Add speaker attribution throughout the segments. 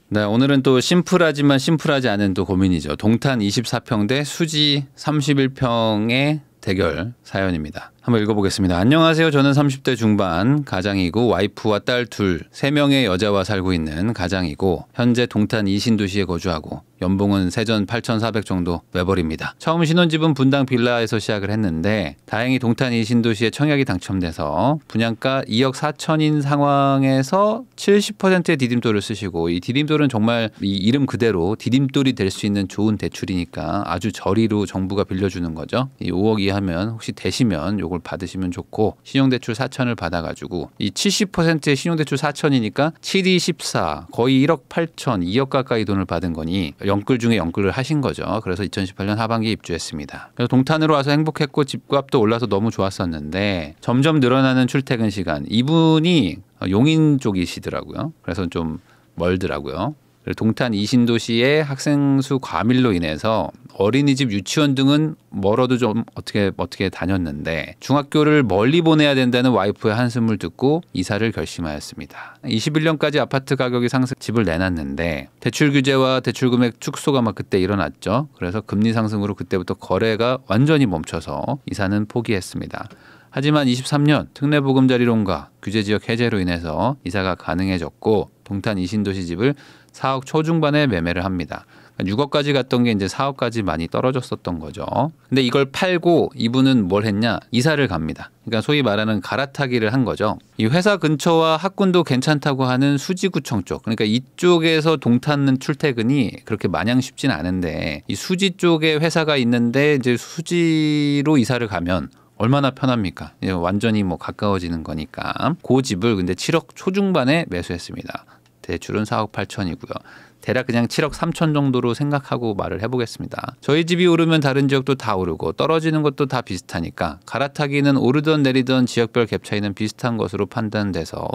Speaker 1: 네, 오늘은 또 심플하지만 심플하지 않은 또 고민이죠. 동탄 24평 대 수지 31평의 대결 사연입니다. 한번 읽어보겠습니다. 안녕하세요. 저는 30대 중반 가장이고 와이프와 딸 둘, 3명의 여자와 살고 있는 가장이고 현재 동탄 이신도시에 거주하고 연봉은 세전 8,400 정도 매벌입니다. 처음 신혼집은 분당 빌라에서 시작을 했는데 다행히 동탄 이신도시에 청약이 당첨돼서 분양가 2억 4천인 상황에서 70%의 디딤돌을 쓰시고 이 디딤돌은 정말 이 이름 그대로 디딤돌이 될 수 있는 좋은 대출이니까 아주 저리로 정부가 빌려주는 거죠. 이 5억 이하면 혹시 되시면 요걸 받으시면 좋고 신용대출 4천을 받아가지고 이 70%의 신용대출 4천이니까 7이 14 거의 1억 8천 2억 가까이 돈을 받은 거니 영끌 중에 영끌을 하신 거죠. 그래서 2018년 하반기에 입주했습니다. 그래서 동탄으로 와서 행복했고 집값도 올라서 너무 좋았었는데 점점 늘어나는 출퇴근 시간 이분이 용인 쪽이시더라고요. 그래서 좀 멀더라고요. 동탄 이신도시의 학생 수 과밀로 인해서 어린이집 유치원 등은 멀어도 좀 어떻게 다녔는데 중학교를 멀리 보내야 된다는 와이프의 한숨을 듣고 이사를 결심하였습니다. 21년까지 아파트 가격이 상승 집을 내놨는데 대출 규제와 대출 금액 축소가 막 그때 일어났죠. 그래서 금리 상승으로 그때부터 거래가 완전히 멈춰서 이사는 포기했습니다. 하지만 23년 특례보금자리론과 규제지역 해제로 인해서 이사가 가능해졌고 동탄 이신도시 집을 4억 초중반에 매매를 합니다. 6억까지 갔던 게 이제 4억까지 많이 떨어졌었던 거죠. 근데 이걸 팔고 이분은 뭘 했냐? 이사를 갑니다. 그러니까 소위 말하는 갈아타기를 한 거죠. 이 회사 근처와 학군도 괜찮다고 하는 수지구청 쪽. 그러니까 이쪽에서 동탄 출퇴근이 그렇게 마냥 쉽진 않은데 이 수지 쪽에 회사가 있는데 이제 수지로 이사를 가면 얼마나 편합니까? 완전히 뭐 가까워지는 거니까. 그 집을 근데 7억 초중반에 매수했습니다. 대출은 4억 8천이고요. 대략 그냥 7억 3천 정도로 생각하고 말을 해보겠습니다. 저희 집이 오르면 다른 지역도 다 오르고 떨어지는 것도 다 비슷하니까 갈아타기는 오르던 내리던 지역별 갭 차이는 비슷한 것으로 판단돼서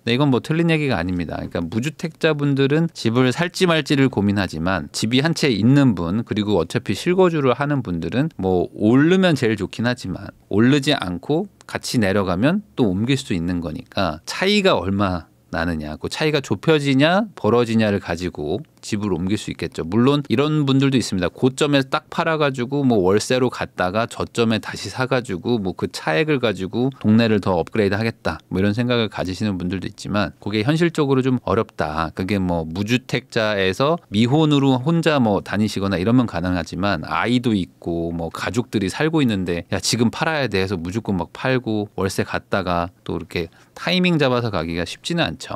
Speaker 1: 네, 이건 뭐 틀린 얘기가 아닙니다. 그러니까 무주택자분들은 집을 살지 말지를 고민하지만 집이 한 채 있는 분 그리고 어차피 실거주를 하는 분들은 뭐 오르면 제일 좋긴 하지만 오르지 않고 같이 내려가면 또 옮길 수 있는 거니까 차이가 얼마 나느냐, 그 차이가 좁혀지냐 벌어지냐를 가지고 집을 옮길 수 있겠죠. 물론 이런 분들도 있습니다. 고점에 딱 팔아가지고 뭐 월세로 갔다가 저점에 다시 사가지고 뭐 그 차액을 가지고 동네를 더 업그레이드 하겠다 뭐 이런 생각을 가지시는 분들도 있지만 그게 현실적으로 좀 어렵다. 그게 뭐 무주택자에서 미혼으로 혼자 뭐 다니시거나 이러면 가능하지만 아이도 있고 뭐 가족들이 살고 있는데 야 지금 팔아야 돼 해서 무조건 막 팔고 월세 갔다가 또 이렇게 타이밍 잡아서 가기가 쉽지는 않죠.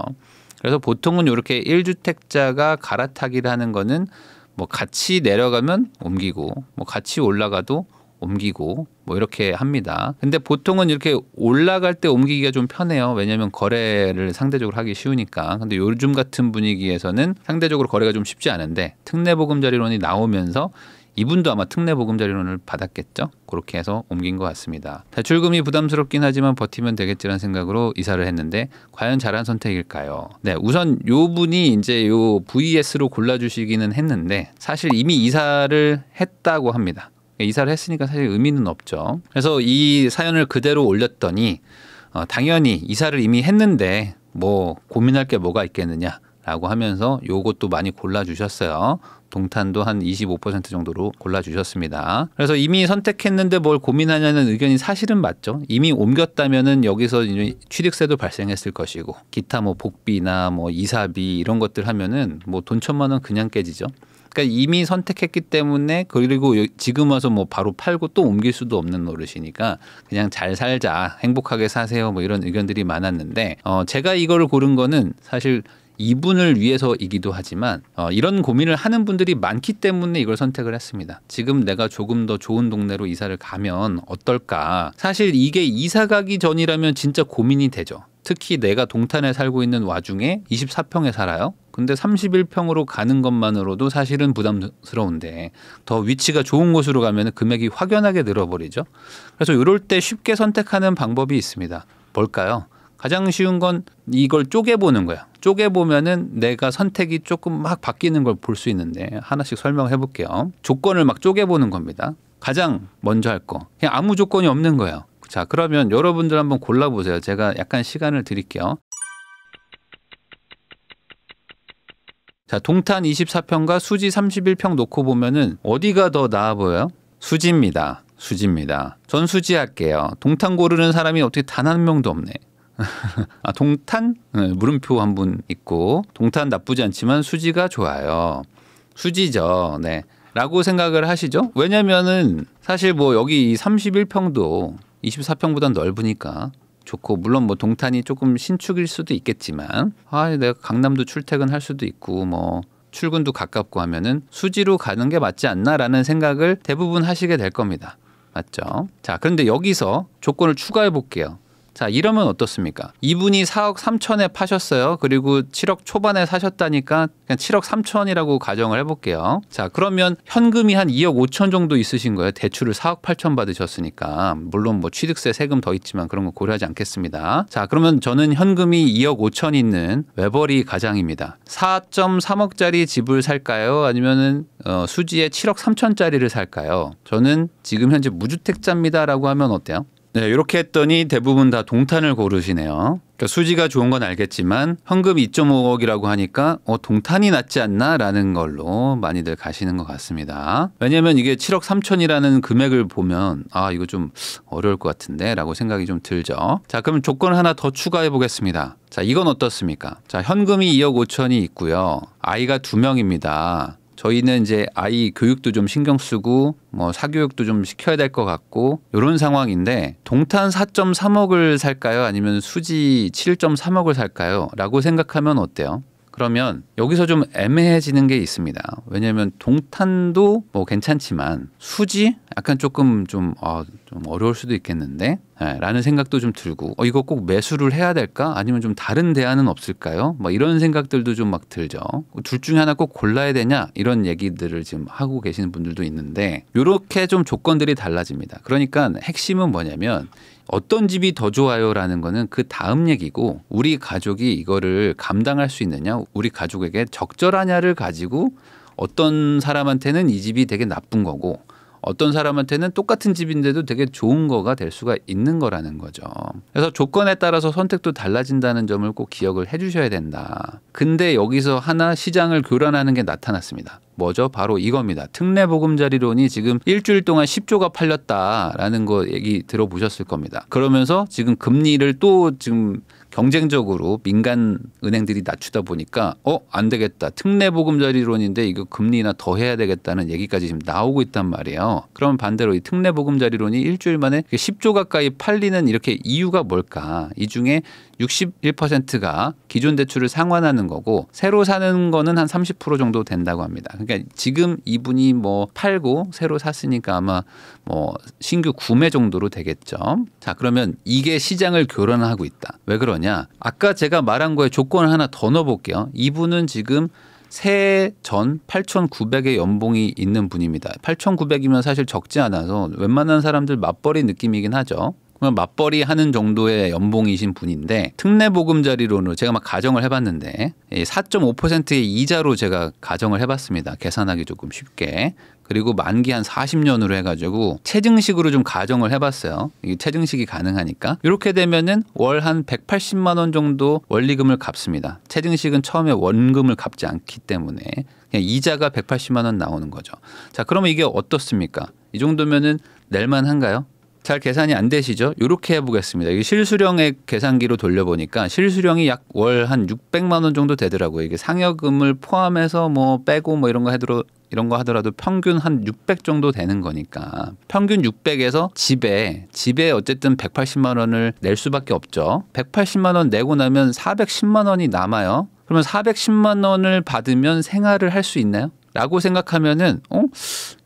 Speaker 1: 그래서 보통은 이렇게 1주택자가 갈아타기를 하는 거는 뭐 같이 내려가면 옮기고 뭐 같이 올라가도 옮기고 뭐 이렇게 합니다. 근데 보통은 이렇게 올라갈 때 옮기기가 좀 편해요. 왜냐하면 거래를 상대적으로 하기 쉬우니까. 근데 요즘 같은 분위기에서는 상대적으로 거래가 좀 쉽지 않은데 특례보금자리론이 나오면서 이분도 아마 특례보금자리론을 받았겠죠. 그렇게 해서 옮긴 것 같습니다. 대출금이 부담스럽긴 하지만 버티면 되겠지라는 생각으로 이사를 했는데 과연 잘한 선택일까요? 네, 우선 요 분이 이제 요 VS로 골라주시기는 했는데 사실 이미 이사를 했다고 합니다. 이사를 했으니까 사실 의미는 없죠. 그래서 이 사연을 그대로 올렸더니 당연히 이사를 이미 했는데 뭐 고민할 게 뭐가 있겠느냐라고 하면서 요것도 많이 골라주셨어요. 동탄도 한 25% 정도로 골라주셨습니다. 그래서 이미 선택했는데 뭘 고민하냐는 의견이 사실은 맞죠. 이미 옮겼다면은 여기서 취득세도 발생했을 것이고 기타 뭐 복비나 뭐 이사비 이런 것들 하면은 뭐 돈 1,000만 원 그냥 깨지죠. 그러니까 이미 선택했기 때문에 그리고 지금 와서 뭐 바로 팔고 또 옮길 수도 없는 노릇이니까 그냥 잘 살자 행복하게 사세요 뭐 이런 의견들이 많았는데 제가 이거를 고른 거는 사실 이분을 위해서이기도 하지만 이런 고민을 하는 분들이 많기 때문에 이걸 선택을 했습니다. 지금 내가 조금 더 좋은 동네로 이사를 가면 어떨까. 사실 이게 이사 가기 전이라면 진짜 고민이 되죠. 특히 내가 동탄에 살고 있는 와중에 24평에 살아요. 근데 31평으로 가는 것만으로도 사실은 부담스러운데 더 위치가 좋은 곳으로 가면 금액이 확연하게 늘어버리죠. 그래서 이럴 때 쉽게 선택하는 방법이 있습니다. 뭘까요? 가장 쉬운 건 이걸 쪼개보는 거야. 쪼개보면은 내가 선택이 조금 막 바뀌는 걸 볼 수 있는데 하나씩 설명해 볼게요. 조건을 막 쪼개보는 겁니다. 가장 먼저 할 거. 그냥 아무 조건이 없는 거예요. 자, 그러면 여러분들 한번 골라보세요. 제가 약간 시간을 드릴게요. 자, 동탄 24평과 수지 31평 놓고 보면은 어디가 더 나아 보여요? 수지입니다. 수지입니다. 전 수지 할게요. 동탄 고르는 사람이 어떻게 단 한 명도 없네. 아, 동탄? 네, 물음표 한 분 있고 동탄 나쁘지 않지만 수지가 좋아요. 수지죠. 네. 라고 생각을 하시죠? 왜냐면은 사실 뭐 여기 이 31평도 24평보다 넓으니까 좋고 물론 뭐 동탄이 조금 신축일 수도 있겠지만 내가 강남도 출퇴근할 수도 있고 뭐 출근도 가깝고 하면은 수지로 가는 게 맞지 않나라는 생각을 대부분 하시게 될 겁니다. 맞죠? 자, 그런데 여기서 조건을 추가해 볼게요. 자, 이러면 어떻습니까? 이분이 4억 3천에 파셨어요. 그리고 7억 초반에 사셨다니까 그냥 7억 3천이라고 가정을 해볼게요. 자, 그러면 현금이 한 2억 5천 정도 있으신 거예요. 대출을 4억 8천 받으셨으니까. 물론 뭐 취득세 세금 더 있지만 그런 거 고려하지 않겠습니다. 자, 그러면 저는 현금이 2억 5천 있는 외벌이 가장입니다. 4.3억짜리 집을 살까요? 아니면은 수지에 7억 3천짜리를 살까요? 저는 지금 현재 무주택자입니다라고 하면 어때요? 네, 이렇게 했더니 대부분 다 동탄을 고르시네요. 그러니까 수지가 좋은 건 알겠지만 현금 2.5억이라고 하니까 동탄이 낫지 않나라는 걸로 많이들 가시는 것 같습니다. 왜냐하면 이게 7억 3천이라는 금액을 보면 이거 좀 어려울 것 같은데 라고 생각이 좀 들죠. 자, 그럼 조건 하나 더 추가해 보겠습니다. 자, 이건 어떻습니까? 자, 현금이 2억 5천이 있고요. 아이가 2명입니다. 저희는 이제 아이 교육도 좀 신경 쓰고 뭐 사교육도 좀 시켜야 될 것 같고 이런 상황인데 동탄 4.3억을 살까요? 아니면 수지 7.3억을 살까요? 라고 생각하면 어때요? 그러면 여기서 좀 애매해지는 게 있습니다. 왜냐하면 동탄도 뭐 괜찮지만 수지 약간 조금 좀 어려울 수도 있겠는데 라는 생각도 좀 들고 이거 꼭 매수를 해야 될까? 아니면 좀 다른 대안은 없을까요? 뭐 이런 생각들도 좀 막 들죠. 둘 중에 하나 꼭 골라야 되냐? 이런 얘기들을 지금 하고 계시는 분들도 있는데 이렇게 좀 조건들이 달라집니다. 그러니까 핵심은 뭐냐면 어떤 집이 더 좋아요라는 거는 그 다음 얘기고 우리 가족이 이거를 감당할 수 있느냐, 우리 가족에게 적절하냐를 가지고 어떤 사람한테는 이 집이 되게 나쁜 거고 어떤 사람한테는 똑같은 집인데도 되게 좋은 거가 될 수가 있는 거라는 거죠. 그래서 조건에 따라서 선택도 달라진다는 점을 꼭 기억을 해 주셔야 된다. 근데 여기서 하나 시장을 교란하는 게 나타났습니다. 뭐죠? 바로 이겁니다. 특례보금자리론이 지금 일주일 동안 10조가 팔렸다라는 거 얘기 들어보셨을 겁니다. 그러면서 지금 금리를 또 지금 경쟁적으로 민간 은행들이 낮추다 보니까 안 되겠다. 특례보금자리론인데 이거 금리나 더 해야 되겠다는 얘기까지 지금 나오고 있단 말이에요. 그러면 반대로 이 특례보금자리론이 일주일 만에 10조 가까이 팔리는 이렇게 이유가 뭘까? 이 중에 61%가 기존 대출을 상환하는 거고 새로 사는 거는 한 30% 정도 된다고 합니다. 그러니까 지금 이분이 뭐 팔고 새로 샀으니까 아마 뭐 신규 구매 정도로 되겠죠. 자, 그러면 이게 시장을 교란하고 있다. 왜 그러냐? 아까 제가 말한 거에 조건을 하나 더 넣어볼게요. 이분은 지금 새해 전 8,900의 연봉이 있는 분입니다. 8,900이면 사실 적지 않아서 웬만한 사람들 맞벌이 느낌이긴 하죠. 맞벌이 하는 정도의 연봉이신 분인데 특례보금자리론으로 제가 막 가정을 해봤는데 4.5%의 이자로 제가 가정을 해봤습니다. 계산하기 조금 쉽게. 그리고 만기 한 40년으로 해가지고 체증식으로 좀 가정을 해봤어요. 이게 체증식이 가능하니까. 이렇게 되면은 월 한 180만 원 정도 원리금을 갚습니다. 체증식은 처음에 원금을 갚지 않기 때문에 그냥 이자가 180만 원 나오는 거죠. 자, 그러면 이게 어떻습니까? 이 정도면은 낼만한가요? 잘 계산이 안 되시죠? 이렇게 해보겠습니다. 이게 실수령액 계산기로 돌려보니까 실수령이 약 월 한 600만 원 정도 되더라고요. 이게 상여금을 포함해서 뭐 빼고 뭐 이런 거 하더라도 평균 한 600 정도 되는 거니까 평균 600에서 집에 어쨌든 180만 원을 낼 수밖에 없죠. 180만 원 내고 나면 410만 원이 남아요. 그러면 410만 원을 받으면 생활을 할 수 있나요? 라고 생각하면은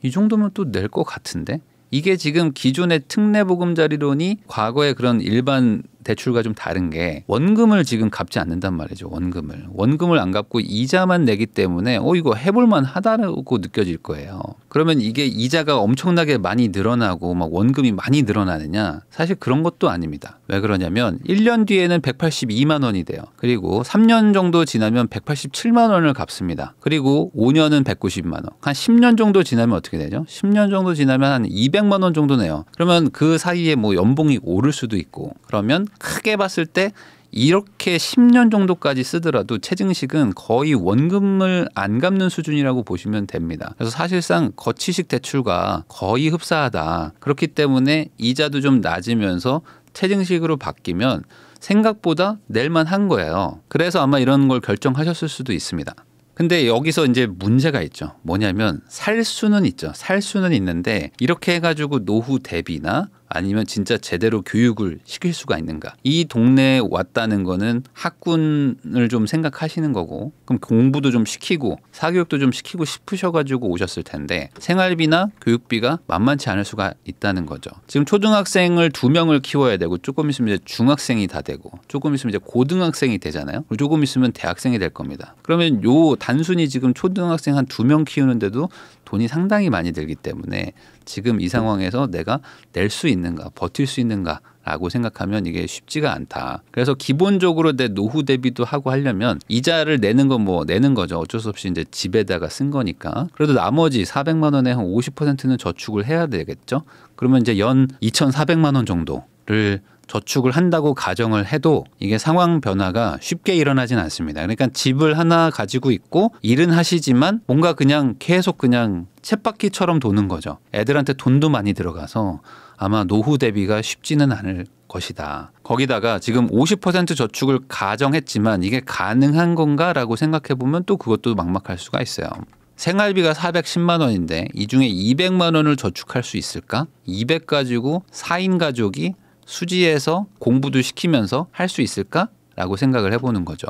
Speaker 1: 이 정도면 또 낼 것 같은데 이게 지금 기존의 특례보금자리론이 과거의 그런 일반 대출과 좀 다른 게 원금을 지금 갚지 않는단 말이죠. 원금을 안 갚고 이자만 내기 때문에 이거 해볼만 하다고 느껴질 거예요. 그러면 이게 이자가 엄청나게 많이 늘어나고 막 원금이 많이 늘어나느냐? 사실 그런 것도 아닙니다. 왜 그러냐면 1년 뒤에는 182만 원이 돼요. 그리고 3년 정도 지나면 187만 원을 갚습니다. 그리고 5년은 190만 원. 한 10년 정도 지나면 어떻게 되죠? 10년 정도 지나면 한 200만 원 정도 내요. 그러면 그 사이에 뭐 연봉이 오를 수도 있고 그러면 크게 봤을 때 이렇게 10년 정도까지 쓰더라도 최증식은 거의 원금을 안 갚는 수준이라고 보시면 됩니다. 그래서 사실상 거치식 대출과 거의 흡사하다. 그렇기 때문에 이자도 좀 낮으면서 최증식으로 바뀌면 생각보다 낼만한 거예요. 그래서 아마 이런 걸 결정하셨을 수도 있습니다. 근데 여기서 이제 문제가 있죠. 뭐냐면 살 수는 있죠. 살 수는 있는데 이렇게 해가지고 노후 대비나 아니면 진짜 제대로 교육을 시킬 수가 있는가. 이 동네에 왔다는 거는 학군을 좀 생각하시는 거고 그럼 공부도 좀 시키고 사교육도 좀 시키고 싶으셔가지고 오셨을 텐데 생활비나 교육비가 만만치 않을 수가 있다는 거죠. 지금 초등학생을 2명을 키워야 되고 조금 있으면 이제 중학생이 다 되고 조금 있으면 이제 고등학생이 되잖아요. 그리고 조금 있으면 대학생이 될 겁니다. 그러면 요 단순히 지금 초등학생 한 2명 키우는데도 돈이 상당히 많이 들기 때문에 지금 이 상황에서 내가 낼 수 있는가 버틸 수 있는가라고 생각하면 이게 쉽지가 않다. 그래서 기본적으로 내 노후 대비도 하고 하려면 이자를 내는 건 뭐 내는 거죠. 어쩔 수 없이 이제 집에다가 쓴 거니까. 그래도 나머지 400만 원에 한 50%는 저축을 해야 되겠죠. 그러면 이제 연 2,400만 원 정도를 저축을 한다고 가정을 해도 이게 상황 변화가 쉽게 일어나진 않습니다. 그러니까 집을 하나 가지고 있고 일은 하시지만 뭔가 그냥 계속 그냥 쳇바퀴처럼 도는 거죠. 애들한테 돈도 많이 들어가서 아마 노후 대비가 쉽지는 않을 것이다. 거기다가 지금 50% 저축을 가정했지만 이게 가능한 건가라고 생각해 보면 또 그것도 막막할 수가 있어요. 생활비가 410만 원인데 이 중에 200만 원을 저축할 수 있을까? 200 가지고 4인 가족이 수지에서 공부도 시키면서 할 수 있을까라고 생각을 해보는 거죠.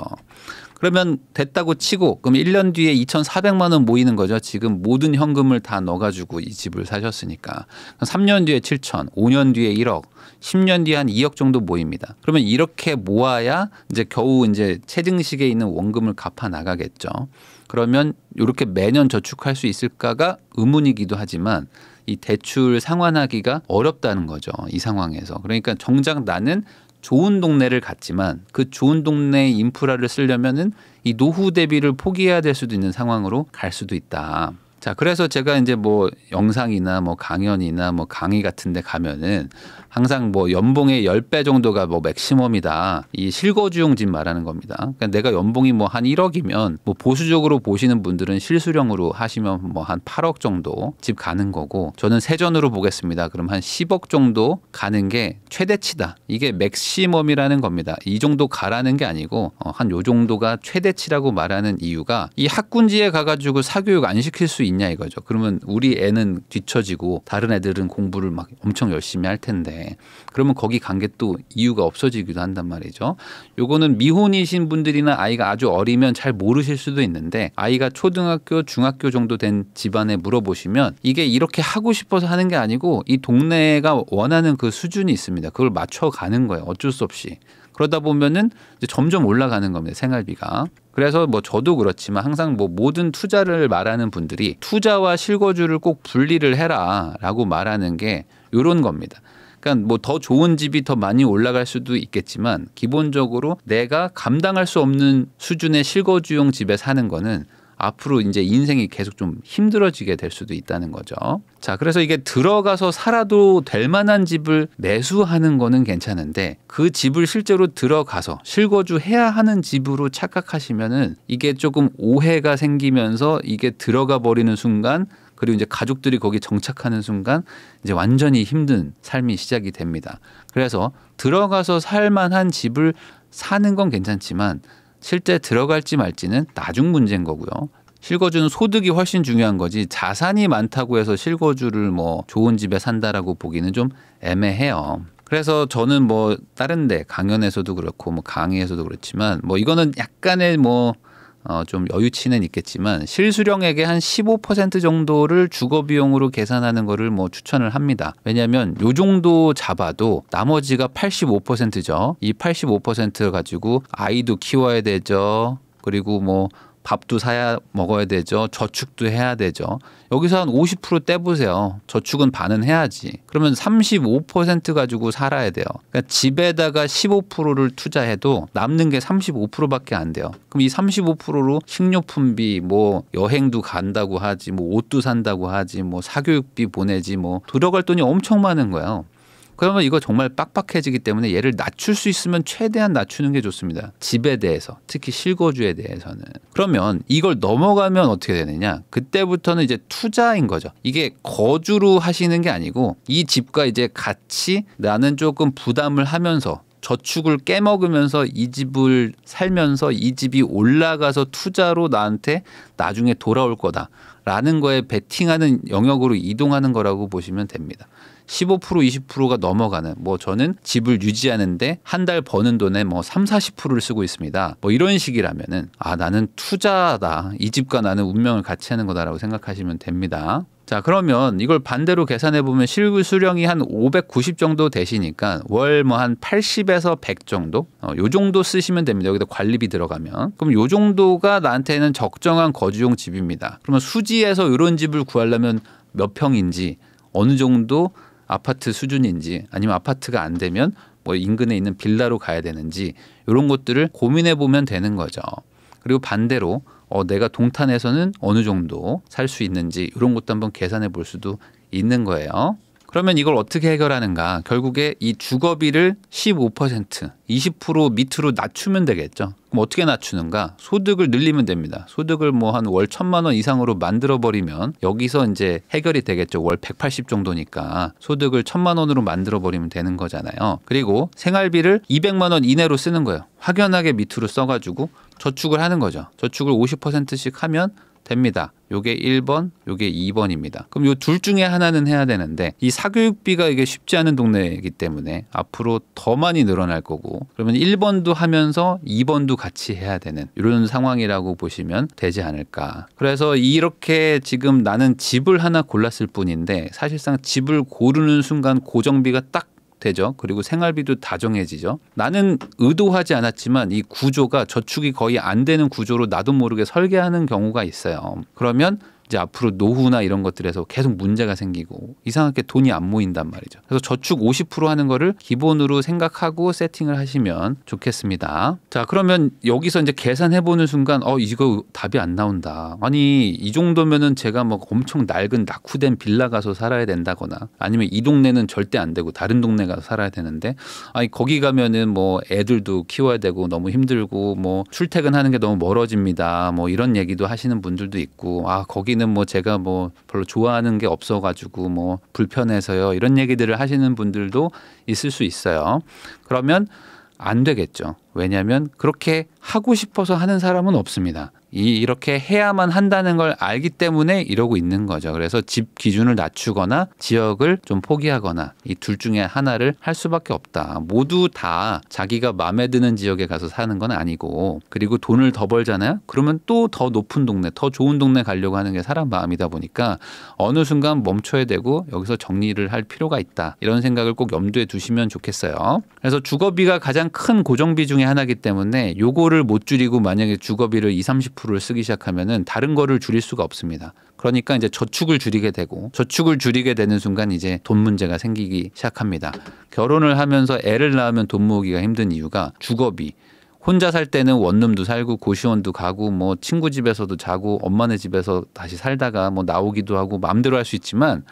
Speaker 1: 그러면 됐다고 치고 그럼 1년 뒤에 2,400만 원 모이는 거죠. 지금 모든 현금을 다 넣어가지고 이 집을 사셨으니까. 3년 뒤에 7천, 5년 뒤에 1억, 10년 뒤에 한 2억 정도 모입니다. 그러면 이렇게 모아야 이제 겨우 이제 최증식에 있는 원금을 갚아 나가겠죠. 그러면 이렇게 매년 저축할 수 있을까가 의문이기도 하지만 이 대출 상환하기가 어렵다는 거죠. 이 상황에서. 그러니까 정작 나는 좋은 동네를 갔지만 그 좋은 동네 인프라를 쓰려면은 이 노후 대비를 포기해야 될 수도 있는 상황으로 갈 수도 있다. 자, 그래서 제가 이제 뭐 영상이나 뭐 강연이나 뭐 강의 같은 데 가면은 항상 뭐 연봉의 10배 정도가 뭐 맥시멈이다. 이 실거주용 집 말하는 겁니다. 그러니까 내가 연봉이 뭐 한 1억이면 뭐 보수적으로 보시는 분들은 실수령으로 하시면 뭐 한 8억 정도 집 가는 거고 저는 세전으로 보겠습니다. 그럼 한 10억 정도 가는 게 최대치다. 이게 맥시멈이라는 겁니다. 이 정도 가라는 게 아니고 한 요 정도가 최대치라고 말하는 이유가 이 학군지에 가가지고 사교육 안 시킬 수 있냐 이거죠. 그러면 우리 애는 뒤처지고 다른 애들은 공부를 막 엄청 열심히 할 텐데 그러면 거기 간 게 또 이유가 없어지기도 한단 말이죠. 요거는 미혼이신 분들이나 아이가 아주 어리면 잘 모르실 수도 있는데 아이가 초등학교, 중학교 정도 된 집안에 물어보시면 이게 이렇게 하고 싶어서 하는 게 아니고 이 동네가 원하는 그 수준이 있습니다. 그걸 맞춰가는 거예요. 어쩔 수 없이. 그러다 보면은 이제 점점 올라가는 겁니다. 생활비가. 그래서 뭐 저도 그렇지만 항상 뭐 모든 투자를 말하는 분들이 투자와 실거주를 꼭 분리를 해라라고 말하는 게 이런 겁니다. 그러니까 뭐 더 좋은 집이 더 많이 올라갈 수도 있겠지만 기본적으로 내가 감당할 수 없는 수준의 실거주용 집에 사는 거는 앞으로 이제 인생이 계속 좀 힘들어지게 될 수도 있다는 거죠. 자, 그래서 이게 들어가서 살아도 될 만한 집을 매수하는 거는 괜찮은데 그 집을 실제로 들어가서 실거주해야 하는 집으로 착각하시면은 이게 조금 오해가 생기면서 이게 들어가 버리는 순간 그리고 이제 가족들이 거기 정착하는 순간 이제 완전히 힘든 삶이 시작이 됩니다. 그래서 들어가서 살 만한 집을 사는 건 괜찮지만 실제 들어갈지 말지는 나중 문제인 거고요. 실거주는 소득이 훨씬 중요한 거지 자산이 많다고 해서 실거주를 뭐 좋은 집에 산다라고 보기는 좀 애매해요. 그래서 저는 뭐 다른 데 강연에서도 그렇고 뭐 강의에서도 그렇지만 뭐 이거는 약간의 뭐 좀 여유치는 있겠지만 실수령액의 한 15% 정도를 주거 비용으로 계산하는 거를 뭐 추천을 합니다. 왜냐하면 요 정도 잡아도 나머지가 85%죠. 이 85% 가지고 아이도 키워야 되죠. 그리고 뭐 밥도 사야 먹어야 되죠. 저축도 해야 되죠. 여기서 한 50% 떼보세요. 저축은 반은 해야지. 그러면 35% 가지고 살아야 돼요. 그러니까 집에다가 15%를 투자해도 남는 게 35%밖에 안 돼요. 그럼 이 35%로 식료품비, 뭐 여행도 간다고 하지, 뭐 옷도 산다고 하지, 뭐 사교육비 보내지, 뭐 들어갈 돈이 엄청 많은 거예요. 그러면 이거 정말 빡빡해지기 때문에 얘를 낮출 수 있으면 최대한 낮추는 게 좋습니다. 집에 대해서, 특히 실거주에 대해서는. 그러면 이걸 넘어가면 어떻게 되느냐? 그때부터는 이제 투자인 거죠. 이게 거주로 하시는 게 아니고 이 집과 이제 같이 나는 조금 부담을 하면서 저축을 깨먹으면서 이 집을 살면서 이 집이 올라가서 투자로 나한테 나중에 돌아올 거다라는 거에 베팅하는 영역으로 이동하는 거라고 보시면 됩니다. 15% 20%가 넘어가는 뭐 저는 집을 유지하는데 한 달 버는 돈의 뭐 3, 40%를 쓰고 있습니다. 뭐 이런 식이라면은 나는 투자다. 이 집과 나는 운명을 같이 하는 거다라고 생각하시면 됩니다. 자, 그러면 이걸 반대로 계산해 보면 실수령이 한 590 정도 되시니까 월 뭐 한 80에서 100 정도? 요 정도 쓰시면 됩니다. 여기다 관리비 들어가면. 그럼 요 정도가 나한테는 적정한 거주용 집입니다. 그러면 수지에서 이런 집을 구하려면 몇 평인지 어느 정도 아파트 수준인지 아니면 아파트가 안 되면 뭐 인근에 있는 빌라로 가야 되는지 이런 것들을 고민해 보면 되는 거죠. 그리고 반대로 내가 동탄에서는 어느 정도 살 수 있는지 이런 것도 한번 계산해 볼 수도 있는 거예요. 그러면 이걸 어떻게 해결하는가? 결국에 이 주거비를 15%, 20% 밑으로 낮추면 되겠죠. 그럼 어떻게 낮추는가? 소득을 늘리면 됩니다. 소득을 뭐 한 월 1,000만 원 이상으로 만들어 버리면 여기서 이제 해결이 되겠죠. 월 180 정도니까 소득을 1,000만 원으로 만들어 버리면 되는 거잖아요. 그리고 생활비를 200만 원 이내로 쓰는 거예요. 확연하게 밑으로 써가지고 저축을 하는 거죠. 저축을 50%씩 하면 됩니다. 요게 1번, 요게 2번입니다. 그럼 요 둘 중에 하나는 해야 되는데 이 사교육비가 이게 쉽지 않은 동네이기 때문에 앞으로 더 많이 늘어날 거고 그러면 1번도 하면서 2번도 같이 해야 되는 이런 상황이라고 보시면 되지 않을까. 그래서 이렇게 지금 나는 집을 하나 골랐을 뿐인데 사실상 집을 고르는 순간 고정비가 딱 되죠. 그리고 생활비도 다 정해지죠. 나는 의도하지 않았지만 이 구조가 저축이 거의 안 되는 구조로 나도 모르게 설계하는 경우가 있어요. 그러면 이제 앞으로 노후나 이런 것들에서 계속 문제가 생기고 이상하게 돈이 안 모인단 말이죠. 그래서 저축 50% 하는 거를 기본으로 생각하고 세팅을 하시면 좋겠습니다. 자, 그러면 여기서 이제 계산해 보는 순간 이거 답이 안 나온다. 아니 이 정도면은 제가 뭐 엄청 낡은 낙후된 빌라 가서 살아야 된다거나 아니면 이 동네는 절대 안 되고 다른 동네 가서 살아야 되는데 아니 거기 가면은 뭐 애들도 키워야 되고 너무 힘들고 뭐 출퇴근하는 게 너무 멀어집니다. 뭐 이런 얘기도 하시는 분들도 있고 거기는 뭐 제가 뭐 별로 좋아하는 게 없어가지고 뭐 불편해서요 이런 얘기들을 하시는 분들도 있을 수 있어요. 그러면 안 되겠죠. 왜냐하면 그렇게 하고 싶어서 하는 사람은 없습니다. 이렇게 해야만 한다는 걸 알기 때문에 이러고 있는 거죠. 그래서 집 기준을 낮추거나 지역을 좀 포기하거나 이 둘 중에 하나를 할 수밖에 없다. 모두 다 자기가 마음에 드는 지역에 가서 사는 건 아니고 그리고 돈을 더 벌잖아요. 그러면 또 더 높은 동네, 더 좋은 동네 가려고 하는 게 사람 마음이다 보니까 어느 순간 멈춰야 되고 여기서 정리를 할 필요가 있다. 이런 생각을 꼭 염두에 두시면 좋겠어요. 그래서 주거비가 가장 큰 고정비 중에 하나이기 때문에 요거를 못 줄이고 만약에 주거비를 20, 30%를 쓰기 시작하면은 다른 거를 줄일 수가 없습니다. 그러니까 이제 저축을 줄이게 되고 저축을 줄이게 되는 순간 이제 돈 문제가 생기기 시작합니다. 결혼을 하면서 애를 낳으면 돈 모으기가 힘든 이유가 주거비. 혼자 살 때는 원룸도 살고 고시원도 가고 뭐 친구 집에서도 자고 엄마네 집에서 다시 살다가 뭐 나오기도 하고 마음대로 할 수 있지만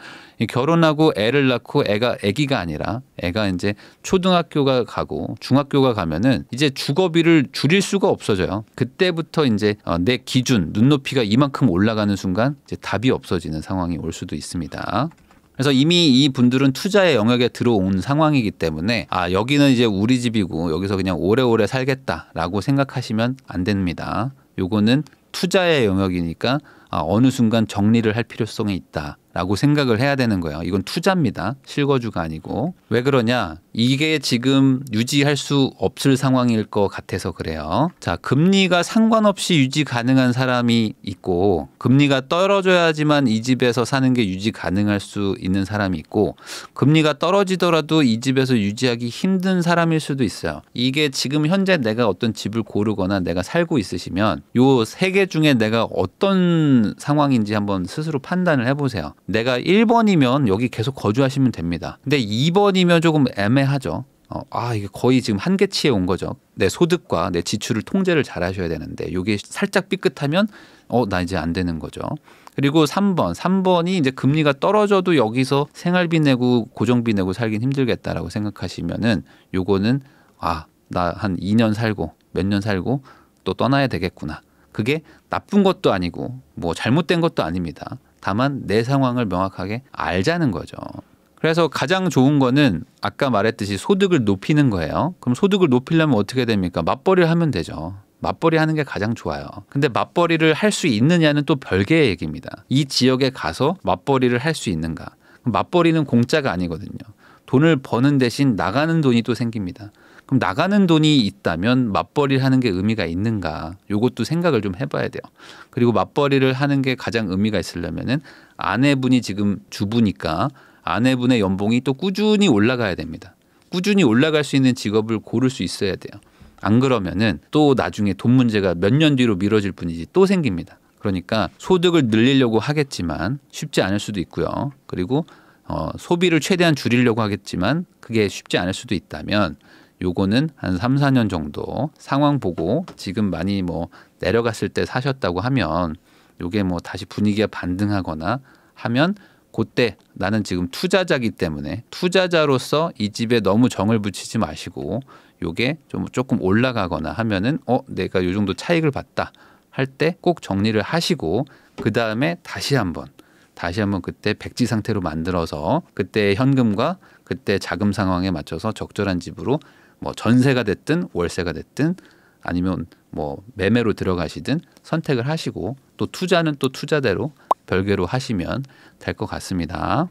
Speaker 1: 결혼하고 애를 낳고 애기가 아니라 애가 이제 초등학교가 가고 중학교가 가면은 이제 주거비를 줄일 수가 없어져요. 그때부터 이제 내 기준 눈높이가 이만큼 올라가는 순간 이제 답이 없어지는 상황이 올 수도 있습니다. 그래서 이미 이 분들은 투자의 영역에 들어온 상황이기 때문에 여기는 이제 우리 집이고 여기서 그냥 오래오래 살겠다라고 생각하시면 안 됩니다. 요거는 투자의 영역이니까 어느 순간 정리를 할 필요성이 있다라고 생각을 해야 되는 거예요. 이건 투자입니다. 실거주가 아니고. 왜 그러냐? 이게 지금 유지할 수 없을 상황일 것 같아서 그래요. 자, 금리가 상관없이 유지 가능한 사람이 있고 금리가 떨어져야지만 이 집에서 사는 게 유지 가능할 수 있는 사람이 있고 금리가 떨어지더라도 이 집에서 유지하기 힘든 사람일 수도 있어요. 이게 지금 현재 내가 어떤 집을 고르거나 내가 살고 있으시면 요 세 개 중에 내가 어떤 상황인지 한번 스스로 판단을 해보세요. 내가 1번이면 여기 계속 거주하시면 됩니다. 근데 2번이면 조금 애매하죠. 이게 거의 지금 한계치에 온 거죠. 내 소득과 내 지출을 통제를 잘 하셔야 되는데 이게 살짝 삐끗하면 나 이제 안 되는 거죠. 그리고 3번이 이제 금리가 떨어져도 여기서 생활비 내고 고정비 내고 살긴 힘들겠다라고 생각하시면은 요거는 나 한 2년 살고 몇 년 살고 또 떠나야 되겠구나. 그게 나쁜 것도 아니고 뭐 잘못된 것도 아닙니다. 다만 내 상황을 명확하게 알자는 거죠. 그래서 가장 좋은 거는 아까 말했듯이 소득을 높이는 거예요. 그럼 소득을 높이려면 어떻게 됩니까? 맞벌이를 하면 되죠. 맞벌이 하는 게 가장 좋아요. 근데 맞벌이를 할 수 있느냐는 또 별개의 얘기입니다. 이 지역에 가서 맞벌이를 할 수 있는가? 맞벌이는 공짜가 아니거든요. 돈을 버는 대신 나가는 돈이 또 생깁니다. 그럼 나가는 돈이 있다면 맞벌이를 하는 게 의미가 있는가? 요것도 생각을 좀 해봐야 돼요. 그리고 맞벌이를 하는 게 가장 의미가 있으려면은 아내분이 지금 주부니까 아내분의 연봉이 또 꾸준히 올라가야 됩니다. 꾸준히 올라갈 수 있는 직업을 고를 수 있어야 돼요. 안 그러면은 또 나중에 돈 문제가 몇 년 뒤로 미뤄질 뿐이지 또 생깁니다. 그러니까 소득을 늘리려고 하겠지만 쉽지 않을 수도 있고요. 그리고 소비를 최대한 줄이려고 하겠지만 그게 쉽지 않을 수도 있다면 요거는 한 3, 4년 정도 상황 보고 지금 많이 뭐 내려갔을 때 사셨다고 하면 요게 뭐 다시 분위기가 반등하거나 하면 그때 나는 지금 투자자기 때문에 투자자로서 이 집에 너무 정을 붙이지 마시고 요게 좀 조금 올라가거나 하면은 내가 요 정도 차익을 봤다 할 때 꼭 정리를 하시고 그 다음에 다시 한번 그때 백지 상태로 만들어서 그때 현금과 그때 자금 상황에 맞춰서 적절한 집으로 뭐 전세가 됐든 월세가 됐든 아니면 뭐 매매로 들어가시든 선택을 하시고 또 투자는 또 투자대로 별개로 하시면 될 것 같습니다.